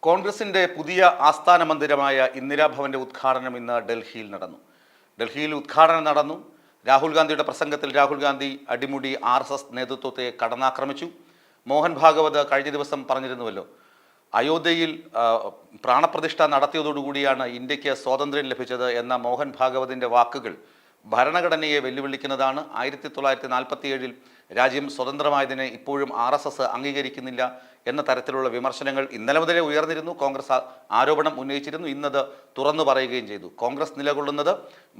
കോൺഗ്രസിന്റെ പുതിയ ആസ്ഥാന മന്ദിരമായ ഇന്ദിരാഭവന്റെ ഉദ്ഘാടനം ഇന്ന് ഡൽഹിയിൽ നടന്നു. ഡൽഹിയിൽ ഉദ്ഘാടനം നടന്നു. രാഹുൽ ഗാന്ധിയുടെ പ്രസംഗത്തിൽ രാഹുൽ ഗാന്ധി അടിമുടി RSS നേതൃത്വത്തെ കടന്നാക്രമിച്ചു. മോഹൻ ഭാഗവത് കഴിഞ്ഞ ദിവസം പറഞ്ഞിരുന്നുവല്ലോ, അയോധ്യയിൽ പ്രാണപ്രതിഷ്ഠ നടത്തിയതോടുകൂടിയാണ് ഇന്ത്യക്ക് സ്വാതന്ത്ര്യം ലഭിച്ചത് എന്ന മോഹൻ ഭാഗവതിൻ്റെ വാക്കുകൾ ഭരണഘടനയെ വെല്ലുവിളിക്കുന്നതാണ്. 1947 രാജ്യം സ്വതന്ത്രമായതിനെ ഇപ്പോഴും RSS അംഗീകരിക്കുന്നില്ല എന്ന തരത്തിലുള്ള വിമർശനങ്ങൾ ഇന്നലെ മുതലേ ഉയർന്നിരുന്നു. കോൺഗ്രസ് ആരോപണം ഉന്നയിച്ചിരുന്നു. ഇന്നത് തുറന്നു പറയുകയും ചെയ്തു. കോൺഗ്രസ് നിലകൊള്ളുന്നത്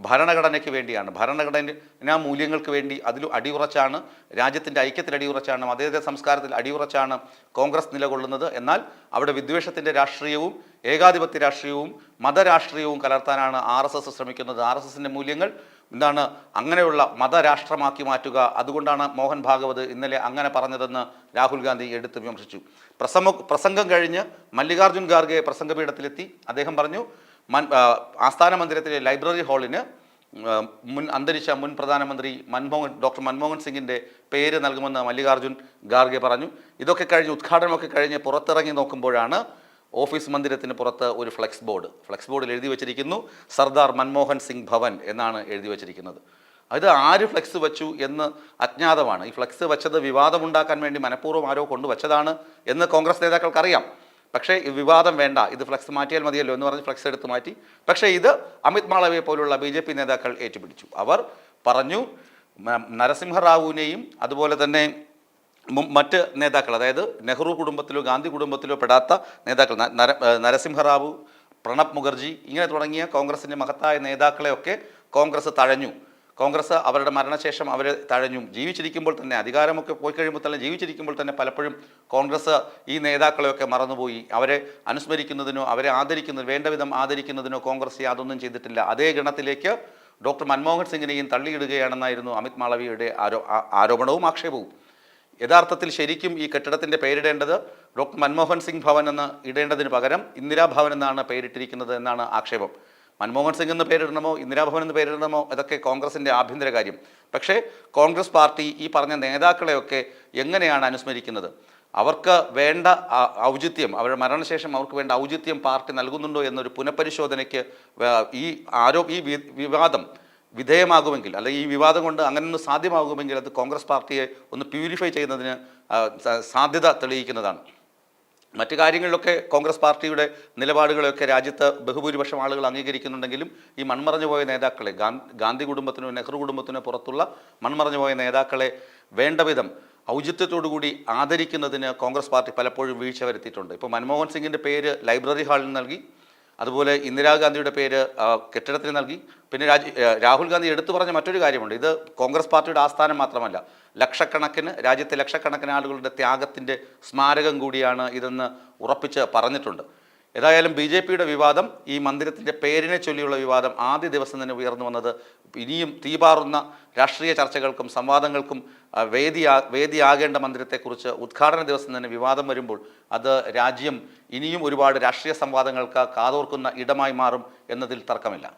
ഭരണഘടനയ്ക്ക് വേണ്ടിയാണ്, ഭരണഘടനാ മൂല്യങ്ങൾക്ക് വേണ്ടി അതിൽ അടിയുറച്ചാണ്, രാജ്യത്തിൻ്റെ ഐക്യത്തിൽ അടിയുറച്ചാണ്, മതേതര സംസ്കാരത്തിൽ അടിയുറച്ചാണ് കോൺഗ്രസ് നിലകൊള്ളുന്നത്. എന്നാൽ അവിടെ വിദ്വേഷത്തിൻ്റെ രാഷ്ട്രീയവും ഏകാധിപത്യ രാഷ്ട്രീയവും മതരാഷ്ട്രീയവും കലർത്താനാണ് RSS ശ്രമിക്കുന്നത്. RSSൻ്റെ മൂല്യങ്ങൾ എന്താണ്? അങ്ങനെയുള്ള മതരാഷ്ട്രമാക്കി മാറ്റുക. അതുകൊണ്ടാണ് മോഹൻ ഭാഗവത് ഇന്നലെ അങ്ങനെ പറഞ്ഞതെന്ന് രാഹുൽ ഗാന്ധി എടുത്ത് വിമർശിച്ചു. പ്രസംഗം കഴിഞ്ഞ് മല്ലികാർജുൻ ഖാർഗെ പ്രസംഗപീഠത്തിലെത്തി. അദ്ദേഹം പറഞ്ഞു, ആസ്ഥാന മന്ദിരത്തിലെ ലൈബ്രറി ഹാളിന് അന്തരിച്ച മുൻ പ്രധാനമന്ത്രി ഡോക്ടർ മൻമോഹൻ സിംഗിൻ്റെ പേര് നൽകുമെന്ന് മല്ലികാർജുൻ ഖാർഗെ പറഞ്ഞു. ഇതൊക്കെ കഴിഞ്ഞ് ഉദ്ഘാടനമൊക്കെ കഴിഞ്ഞ് പുറത്തിറങ്ങി നോക്കുമ്പോഴാണ് ഓഫീസ് മന്ദിരത്തിന് പുറത്ത് ഒരു ഫ്ലെക്സ് ബോർഡിൽ എഴുതി വച്ചിരിക്കുന്നു, സർദാർ മൻമോഹൻ സിംഗ് ഭവൻ എന്നാണ് എഴുതി വച്ചിരിക്കുന്നത്. അത് ആര് ഫ്ലെക്സ് വെച്ചു എന്ന് അജ്ഞാതമാണ്. ഈ ഫ്ലെക്സ് വെച്ചത് വിവാദമുണ്ടാക്കാൻ വേണ്ടി മനഃപൂർവ്വം ആരോ കൊണ്ടുവച്ചതാണ് എന്ന് കോൺഗ്രസ് നേതാക്കൾക്കറിയാം. പക്ഷേ ഈ വിവാദം വേണ്ട, ഇത് ഫ്ലെക്സ് മാറ്റിയാൽ മതിയല്ലോ എന്ന് പറഞ്ഞ് ഫ്ലെക്സ് എടുത്ത് മാറ്റി. പക്ഷേ ഇത് അമിത് മാളവ്യെ പോലുള്ള BJP നേതാക്കൾ ഏറ്റുപിടിച്ചു. അവർ പറഞ്ഞു, നരസിംഹറാവുവിനെയും അതുപോലെ തന്നെ മറ്റ് നേതാക്കൾ, അതായത് നെഹ്റു കുടുംബത്തിലോ ഗാന്ധി കുടുംബത്തിലോ പെടാത്ത നേതാക്കൾ, നരസിംഹറാവു, പ്രണബ് മുഖർജി ഇങ്ങനെ തുടങ്ങിയ കോൺഗ്രസിൻ്റെ മഹത്തായ നേതാക്കളെയൊക്കെ കോൺഗ്രസ് തഴഞ്ഞു. കോൺഗ്രസ് അവരുടെ മരണശേഷം അവരെ തഴഞ്ഞു. ജീവിച്ചിരിക്കുമ്പോൾ തന്നെ, അധികാരമൊക്കെ പോയി കഴിയുമ്പോൾ തന്നെ, ജീവിച്ചിരിക്കുമ്പോൾ തന്നെ പലപ്പോഴും കോൺഗ്രസ് ഈ നേതാക്കളെയൊക്കെ മറന്നുപോയി. അവരെ അനുസ്മരിക്കുന്നതിനോ അവരെ വേണ്ട വിധം ആദരിക്കുന്നതിനോ കോൺഗ്രസ് യാതൊന്നും ചെയ്തിട്ടില്ല. അതേ ഗണത്തിലേക്ക് ഡോക്ടർ മൻമോഹൻ സിംഗിനെയും തള്ളിയിടുകയാണെന്നായിരുന്നു അമിത് മാളവിയുടെ ആരോപണവും ആക്ഷേപവും. യഥാർത്ഥത്തിൽ ശരിക്കും ഈ കെട്ടിടത്തിൻ്റെ പേരിടേണ്ടത് ഡോക്ടർ മൻമോഹൻ സിംഗ് ഭവൻ എന്ന് ഇടേണ്ടതിന് പകരം ഇന്ദിരാഭവൻ എന്നാണ് പേരിട്ടിരിക്കുന്നത് എന്നാണ് ആക്ഷേപം. മൻമോഹൻ സിംഗ് എന്ന് പേരിടണമോ ഇന്ദിരാഭവൻ എന്ന് പേരിടണമോ അതൊക്കെ കോൺഗ്രസിൻ്റെ ആഭ്യന്തര കാര്യം. പക്ഷേ കോൺഗ്രസ് പാർട്ടി ഈ പറഞ്ഞ നേതാക്കളെയൊക്കെ എങ്ങനെയാണ് അനുസ്മരിക്കുന്നത്? അവർക്ക് വേണ്ട ഔചിത്യം, അവരുടെ മരണശേഷം അവർക്ക് വേണ്ട ഔചിത്യം പാർട്ടി നൽകുന്നുണ്ടോ എന്നൊരു പുനഃപരിശോധനയ്ക്ക് ഈ വിവാദം വിധേയമാകുമെങ്കിൽ, അല്ലെങ്കിൽ ഈ വിവാദം കൊണ്ട് അങ്ങനെ ഒന്ന് സാധ്യമാകുമെങ്കിൽ അത് കോൺഗ്രസ് പാർട്ടിയെ ഒന്ന് പ്യൂരിഫൈ ചെയ്യുന്നതിന് സാധ്യത തെളിയിക്കുന്നതാണ്. മറ്റു കാര്യങ്ങളിലൊക്കെ കോൺഗ്രസ് പാർട്ടിയുടെ നിലപാടുകളെയൊക്കെ രാജ്യത്ത് ബഹുഭൂരിപക്ഷം ആളുകൾ അംഗീകരിക്കുന്നുണ്ടെങ്കിലും ഈ മൺമറഞ്ഞു പോയ നേതാക്കളെ, ഗാന്ധി കുടുംബത്തിനോ നെഹ്റു കുടുംബത്തിനോ പുറത്തുള്ള മൺമറഞ്ഞു പോയ നേതാക്കളെ വേണ്ട വിധം ഔചിത്യത്തോടുകൂടി ആദരിക്കുന്നതിന് കോൺഗ്രസ് പാർട്ടി പലപ്പോഴും വീഴ്ച വരുത്തിയിട്ടുണ്ട്. ഇപ്പോൾ മൻമോഹൻ സിംഗിൻ്റെ പേര് ലൈബ്രറി ഹാളിൽ നൽകി, അതുപോലെ ഇന്ദിരാഗാന്ധിയുടെ പേര് കെട്ടിടത്തിന് നൽകി. പിന്നെ രാഹുൽ ഗാന്ധി എടുത്തു പറഞ്ഞ മറ്റൊരു കാര്യമുണ്ട്, ഇത് കോൺഗ്രസ് പാർട്ടിയുടെ ആസ്ഥാനം മാത്രമല്ല, രാജ്യത്തെ ലക്ഷക്കണക്കിന് ആളുകളുടെ ത്യാഗത്തിൻ്റെ സ്മാരകം കൂടിയാണ് ഇതെന്ന് ഉറപ്പിച്ച് പറഞ്ഞിട്ടുണ്ട്. ഏതായാലും BJPയുടെ വിവാദം, ഈ മന്ദിരത്തിൻ്റെ പേരിനെ ചൊല്ലിയുള്ള വിവാദം ആദ്യ ദിവസം തന്നെ ഉയർന്നു വന്നത് ഇനിയും തീപാറുന്ന രാഷ്ട്രീയ ചർച്ചകൾക്കും സംവാദങ്ങൾക്കും വേദിയാകേണ്ട മന്ദിരത്തെക്കുറിച്ച് ഉദ്ഘാടന ദിവസം തന്നെ വിവാദം വരുമ്പോൾ അത് രാജ്യം ഇനിയും ഒരുപാട് രാഷ്ട്രീയ സംവാദങ്ങൾക്ക് കാതോർക്കുന്ന ഇടമായി മാറും എന്നതിൽ തർക്കമില്ല.